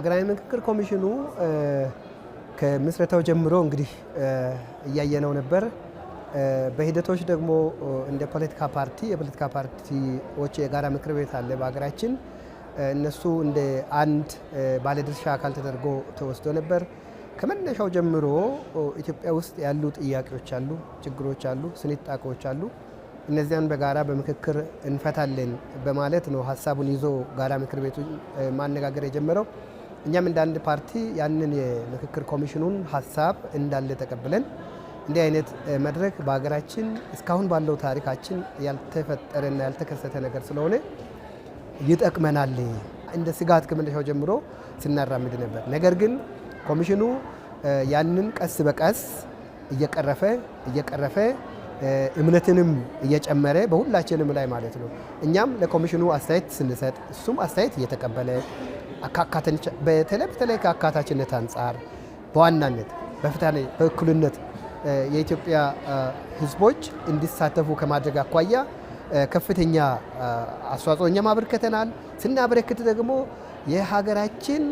ሀገራዊ ምክክር ኮሚሽኑ ከምስረታው ጀምሮ እንግዲህ እያየነው ነበር። በሂደቶች ደግሞ እንደ ፖለቲካ ፓርቲ የፖለቲካ ፓርቲዎች የጋራ ምክር ቤት አለ በሀገራችን። እነሱ እንደ አንድ ባለድርሻ አካል ተደርጎ ተወስዶ ነበር። ከመነሻው ጀምሮ ኢትዮጵያ ውስጥ ያሉ ጥያቄዎች አሉ፣ ችግሮች አሉ፣ ስንጣቆች አሉ። እነዚያን በጋራ በምክክር እንፈታለን በማለት ነው ሀሳቡን ይዞ ጋራ ምክር ቤቱን ማነጋገር የጀመረው። እኛም እንደ አንድ ፓርቲ ያንን የምክክር ኮሚሽኑን ሀሳብ እንዳለ ተቀብለን እንዲህ አይነት መድረክ በሀገራችን እስካሁን ባለው ታሪካችን ያልተፈጠረና ያልተከሰተ ነገር ስለሆነ ይጠቅመናል እንደ ስጋት ከመነሻው ጀምሮ ስናራምድ ነበር። ነገር ግን ኮሚሽኑ ያንን ቀስ በቀስ እየቀረፈ እምነትንም እየጨመረ በሁላችንም ላይ ማለት ነው። እኛም ለኮሚሽኑ አስተያየት ስንሰጥ እሱም አስተያየት እየተቀበለ በተለይ ከአካታችነት አንጻር በዋናነት በፍትሃዊ በእኩልነት የኢትዮጵያ ሕዝቦች እንዲሳተፉ ከማድረግ አኳያ ከፍተኛ አስተዋጽኦ እኛም አበርክተናል። ስናበረክት ደግሞ የሀገራችን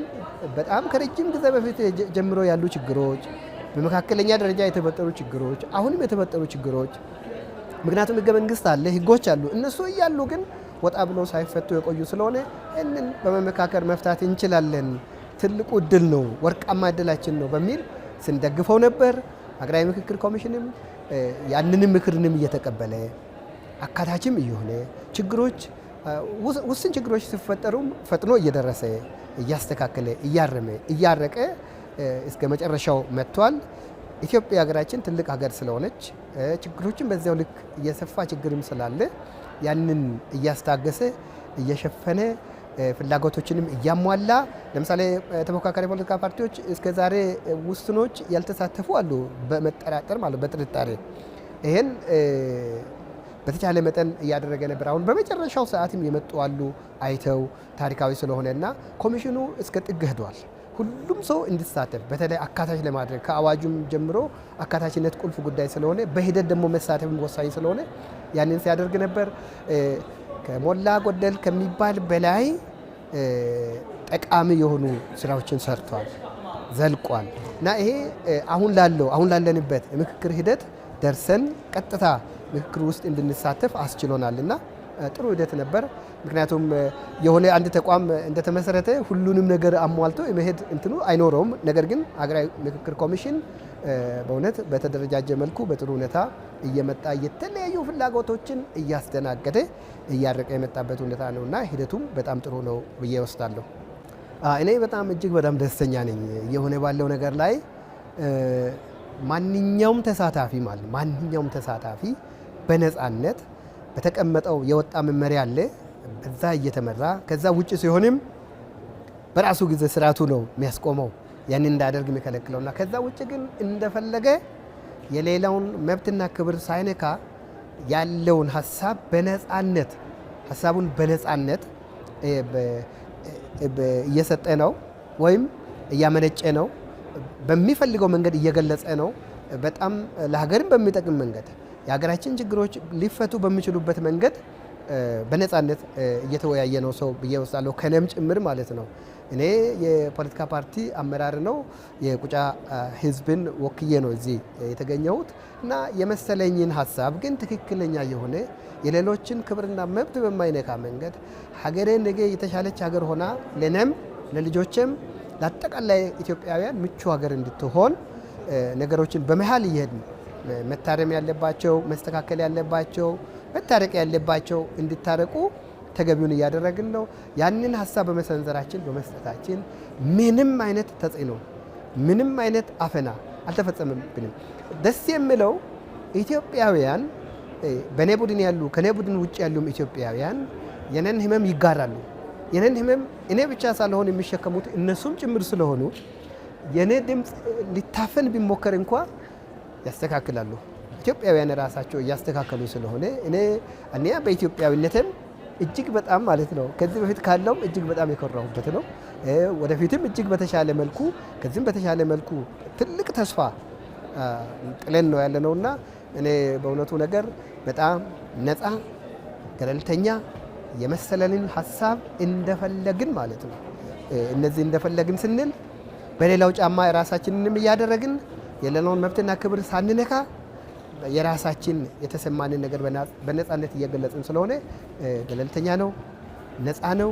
በጣም ከረጅም ጊዜ በፊት ጀምሮ ያሉ ችግሮች፣ በመካከለኛ ደረጃ የተፈጠሩ ችግሮች፣ አሁንም የተፈጠሩ ችግሮች፣ ምክንያቱም ህገ መንግስት አለ፣ ህጎች አሉ። እነሱ እያሉ ግን ወጣ ብሎ ሳይፈቱ የቆዩ ስለሆነ እንን በመመካከር መፍታት እንችላለን፣ ትልቁ እድል ነው፣ ወርቃማ እድላችን ነው በሚል ስንደግፈው ነበር። ሀገራዊ ምክክር ኮሚሽንም ያንንም ምክርንም እየተቀበለ አካታችም እየሆነ ችግሮች ውስን ችግሮች ሲፈጠሩም ፈጥኖ እየደረሰ እያስተካከለ እያረመ እያረቀ እስከ መጨረሻው መጥቷል። ኢትዮጵያ ሀገራችን ትልቅ ሀገር ስለሆነች ችግሮችን በዚያው ልክ እየሰፋ ችግርም ስላለ ያንን እያስታገሰ እየሸፈነ ፍላጎቶችንም እያሟላ ለምሳሌ ተፎካካሪ ፖለቲካ ፓርቲዎች እስከ ዛሬ ውስኖች ያልተሳተፉ አሉ፣ በመጠራጠር ማለት በጥርጣሬ ይሄን በተቻለ መጠን እያደረገ ነበር። አሁን በመጨረሻው ሰዓትም የመጡ አሉ አይተው ታሪካዊ ስለሆነና ኮሚሽኑ እስከ ጥግ ሄዷል። ሁሉም ሰው እንዲሳተፍ በተለይ አካታች ለማድረግ ከአዋጁም ጀምሮ አካታችነት ቁልፍ ጉዳይ ስለሆነ በሂደት ደግሞ መሳተፍም ወሳኝ ስለሆነ ያንን ሲያደርግ ነበር። ከሞላ ጎደል ከሚባል በላይ ጠቃሚ የሆኑ ስራዎችን ሰርቷል፣ ዘልቋል እና ይሄ አሁን ላለንበት የምክክር ሂደት ደርሰን ቀጥታ ምክክር ውስጥ እንድንሳተፍ አስችሎናል እና ጥሩ ሂደት ነበር። ምክንያቱም የሆነ አንድ ተቋም እንደተመሰረተ ሁሉንም ነገር አሟልቶ የመሄድ እንትኑ አይኖረውም። ነገር ግን ሀገራዊ ምክክር ኮሚሽን በእውነት በተደረጃጀ መልኩ በጥሩ ሁኔታ እየመጣ የተለያዩ ፍላጎቶችን እያስተናገደ እያረቀ የመጣበት ሁኔታ ነው እና ሂደቱም በጣም ጥሩ ነው ብዬ ወስዳለሁ። እኔ እጅግ በጣም ደስተኛ ነኝ የሆነ ባለው ነገር ላይ ማንኛውም ተሳታፊ በነፃነት በተቀመጠው የወጣ መመሪያ አለ፣ በዛ እየተመራ ከዛ ውጭ ሲሆንም በራሱ ጊዜ ስርዓቱ ነው የሚያስቆመው ያንን እንዳደርግ የሚከለክለውና ከዛ ውጭ ግን እንደፈለገ የሌላውን መብትና ክብር ሳይነካ ያለውን ሀሳቡን በነፃነት እየሰጠ ነው ወይም እያመነጨ ነው፣ በሚፈልገው መንገድ እየገለጸ ነው። በጣም ለሀገርም በሚጠቅም መንገድ የሀገራችን ችግሮች ሊፈቱ በሚችሉበት መንገድ በነፃነት እየተወያየ ነው ሰው ብዬ ወስዳለሁ፣ ከነም ጭምር ማለት ነው። እኔ የፖለቲካ ፓርቲ አመራር ነው የቁጫ ህዝብን ወክዬ ነው እዚህ የተገኘሁት እና የመሰለኝን ሀሳብ ግን ትክክለኛ የሆነ የሌሎችን ክብርና መብት በማይነካ መንገድ ሀገሬ ነገ የተሻለች ሀገር ሆና ለነም ለልጆችም ለአጠቃላይ ኢትዮጵያውያን ምቹ ሀገር እንድትሆን ነገሮችን በመሃል እየሄድን መታረም ያለባቸው መስተካከል ያለባቸው መታረቅ ያለባቸው እንዲታረቁ ተገቢውን እያደረግን ነው። ያንን ሀሳብ በመሰንዘራችን በመስጠታችን ምንም አይነት ተጽዕኖ ምንም አይነት አፈና አልተፈጸመብንም። ደስ የሚለው ኢትዮጵያውያን በኔ ቡድን ያሉ ከኔ ቡድን ውጭ ያሉም ኢትዮጵያውያን የነን ህመም ይጋራሉ። የነን ህመም እኔ ብቻ ሳልሆን የሚሸከሙት እነሱም ጭምር ስለሆኑ የኔ ድምፅ ሊታፈን ቢሞከር እንኳ ያስተካክላሉ። ኢትዮጵያውያን ራሳቸው እያስተካከሉ ስለሆነ እኔ በኢትዮጵያዊነትም እጅግ በጣም ማለት ነው ከዚህ በፊት ካለውም እጅግ በጣም የኮራሁበት ነው። ወደፊትም እጅግ በተሻለ መልኩ ከዚህም በተሻለ መልኩ ትልቅ ተስፋ ጥለን ነው ያለነውና እኔ በእውነቱ ነገር በጣም ነፃ ገለልተኛ የመሰለንን ሀሳብ እንደፈለግን ማለት ነው እነዚህ እንደፈለግን ስንል በሌላው ጫማ ራሳችንንም እያደረግን የሌላውን መብትና ክብር ሳንነካ የራሳችን የተሰማንን ነገር በነፃነት እየገለጽን ስለሆነ ገለልተኛ ነው፣ ነፃ ነው፣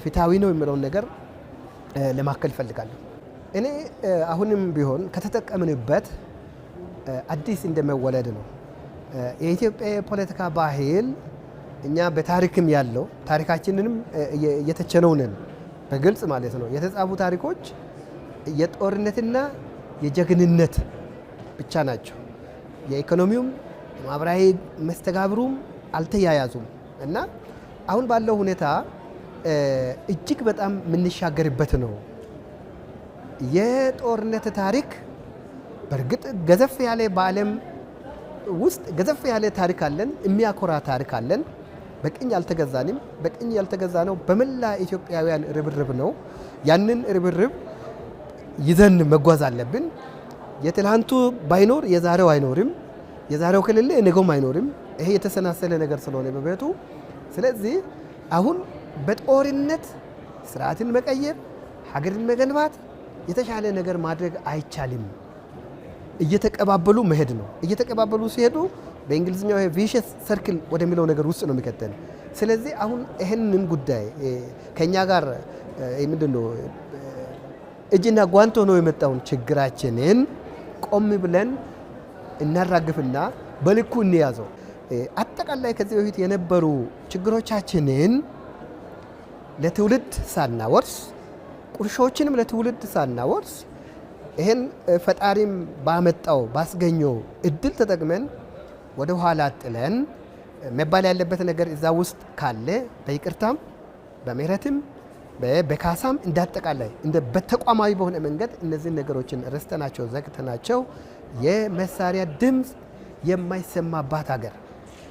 ፍትሃዊ ነው የሚለውን ነገር ለማከል እፈልጋለሁ። እኔ አሁንም ቢሆን ከተጠቀምንበት አዲስ እንደመወለድ ነው። የኢትዮጵያ የፖለቲካ ባህል እኛ በታሪክም ያለው ታሪካችንንም እየተቸነው ነን በግልጽ ማለት ነው። የተጻፉ ታሪኮች የጦርነትና የጀግንነት ብቻ ናቸው። የኢኮኖሚውም ማህበራዊ መስተጋብሩም አልተያያዙም እና አሁን ባለው ሁኔታ እጅግ በጣም የምንሻገርበት ነው። የጦርነት ታሪክ በእርግጥ ገዘፍ ያለ በዓለም ውስጥ ገዘፍ ያለ ታሪክ አለን፣ የሚያኮራ ታሪክ አለን። በቅኝ አልተገዛንም። በቅኝ ያልተገዛነው በመላ ኢትዮጵያውያን ርብርብ ነው። ያንን ርብርብ ይዘን መጓዝ አለብን። የትላንቱ ባይኖር የዛሬው አይኖርም፣ የዛሬው ከሌለ የነገውም አይኖርም። ይሄ የተሰናሰለ ነገር ስለሆነ በቤቱ ስለዚህ አሁን በጦርነት ስርዓትን መቀየር፣ ሀገርን መገንባት፣ የተሻለ ነገር ማድረግ አይቻልም። እየተቀባበሉ መሄድ ነው። እየተቀባበሉ ሲሄዱ በእንግሊዝኛው ቪሸስ ሰርክል ወደሚለው ነገር ውስጥ ነው የሚከተል። ስለዚህ አሁን ይህንን ጉዳይ ከኛ ጋር ምንድነው እጅና ጓንት ሆኖ የመጣውን ችግራችንን ቆም ብለን እናራግፍና በልኩ እንያዘው። አጠቃላይ ከዚህ በፊት የነበሩ ችግሮቻችንን ለትውልድ ሳናወርስ፣ ቁርሾችንም ለትውልድ ሳናወርስ ይህን ፈጣሪም ባመጣው ባስገኘው እድል ተጠቅመን ወደ ኋላ ጥለን መባል ያለበት ነገር እዛ ውስጥ ካለ በይቅርታም በምህረትም በካሳም እንዳጠቃላይ በተቋማዊ በሆነ መንገድ እነዚህን ነገሮችን ረስተናቸው ዘግተናቸው የመሳሪያ ድምፅ የማይሰማባት ሀገር፣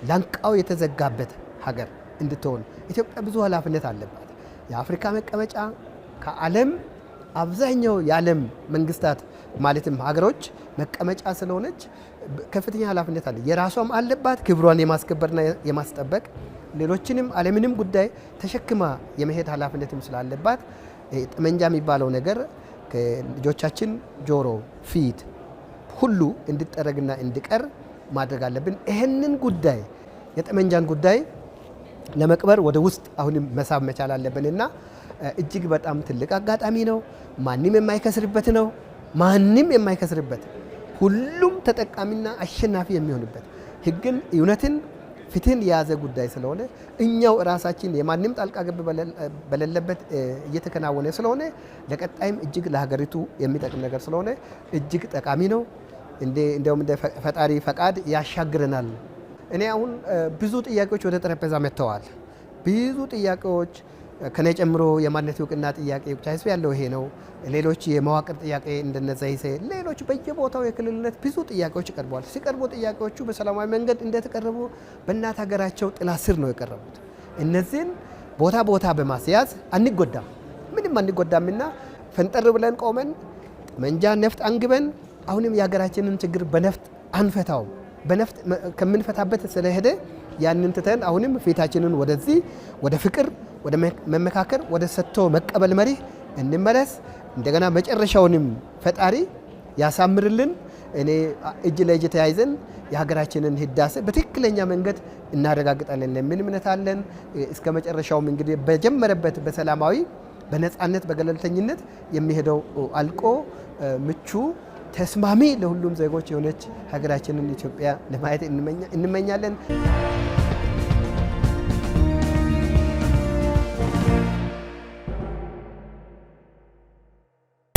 ላንቃው የተዘጋበት ሀገር እንድትሆን ኢትዮጵያ ብዙ ኃላፊነት አለባት። የአፍሪካ መቀመጫ ከዓለም አብዛኛው የዓለም መንግስታት ማለትም ሀገሮች መቀመጫ ስለሆነች ከፍተኛ ኃላፊነት አለ። የራሷም አለባት ክብሯን የማስከበርና የማስጠበቅ ሌሎችንም ዓለምንም ጉዳይ ተሸክማ የመሄድ ኃላፊነትም ስላለባት ጠመንጃ የሚባለው ነገር ከልጆቻችን ጆሮ፣ ፊት ሁሉ እንዲጠረግና እንዲቀር ማድረግ አለብን። ይህንን ጉዳይ የጠመንጃን ጉዳይ ለመቅበር ወደ ውስጥ አሁንም መሳብ መቻል አለብንና እጅግ በጣም ትልቅ አጋጣሚ ነው። ማንም የማይከስርበት ነው። ማንም የማይከስርበት ሁሉም ተጠቃሚና አሸናፊ የሚሆንበት ሕግን፣ እውነትን፣ ፍትህን የያዘ ጉዳይ ስለሆነ እኛው ራሳችን የማንም ጣልቃ ገብ በሌለበት እየተከናወነ ስለሆነ ለቀጣይም እጅግ ለሀገሪቱ የሚጠቅም ነገር ስለሆነ እጅግ ጠቃሚ ነው። እንደውም እንደ ፈጣሪ ፈቃድ ያሻግረናል። እኔ አሁን ብዙ ጥያቄዎች ወደ ጠረጴዛ መጥተዋል። ብዙ ጥያቄዎች ከኔ ጨምሮ የማንነት እውቅና ጥያቄ ብቻ ህዝብ ያለው ይሄ ነው። ሌሎች የመዋቅር ጥያቄ እንደነዛ ይሰ ሌሎች በየቦታው የክልልነት ብዙ ጥያቄዎች ቀርበዋል። ሲቀርቡ ጥያቄዎቹ በሰላማዊ መንገድ እንደተቀረቡ በእናት ሀገራቸው ጥላ ስር ነው የቀረቡት። እነዚህን ቦታ ቦታ በማስያዝ አንጎዳም፣ ምንም አንጎዳምና ፈንጠር ብለን ቆመን ጠመንጃ ነፍጥ አንግበን አሁንም የሀገራችንን ችግር በነፍጥ አንፈታው። በነፍጥ ከምንፈታበት ስለሄደ ያንን ትተን አሁንም ፊታችንን ወደዚህ ወደ ፍቅር፣ ወደ መመካከር፣ ወደ ሰጥቶ መቀበል መሪህ እንመለስ። እንደገና መጨረሻውንም ፈጣሪ ያሳምርልን። እኔ እጅ ለእጅ ተያይዘን የሀገራችንን ህዳሴ በትክክለኛ መንገድ እናረጋግጣለን የሚል እምነት አለን። እስከ መጨረሻውም እንግዲህ በጀመረበት በሰላማዊ በነፃነት በገለልተኝነት የሚሄደው አልቆ ምቹ ተስማሚ ለሁሉም ዜጎች የሆነች ሀገራችንን ኢትዮጵያ ለማየት እንመኛለን።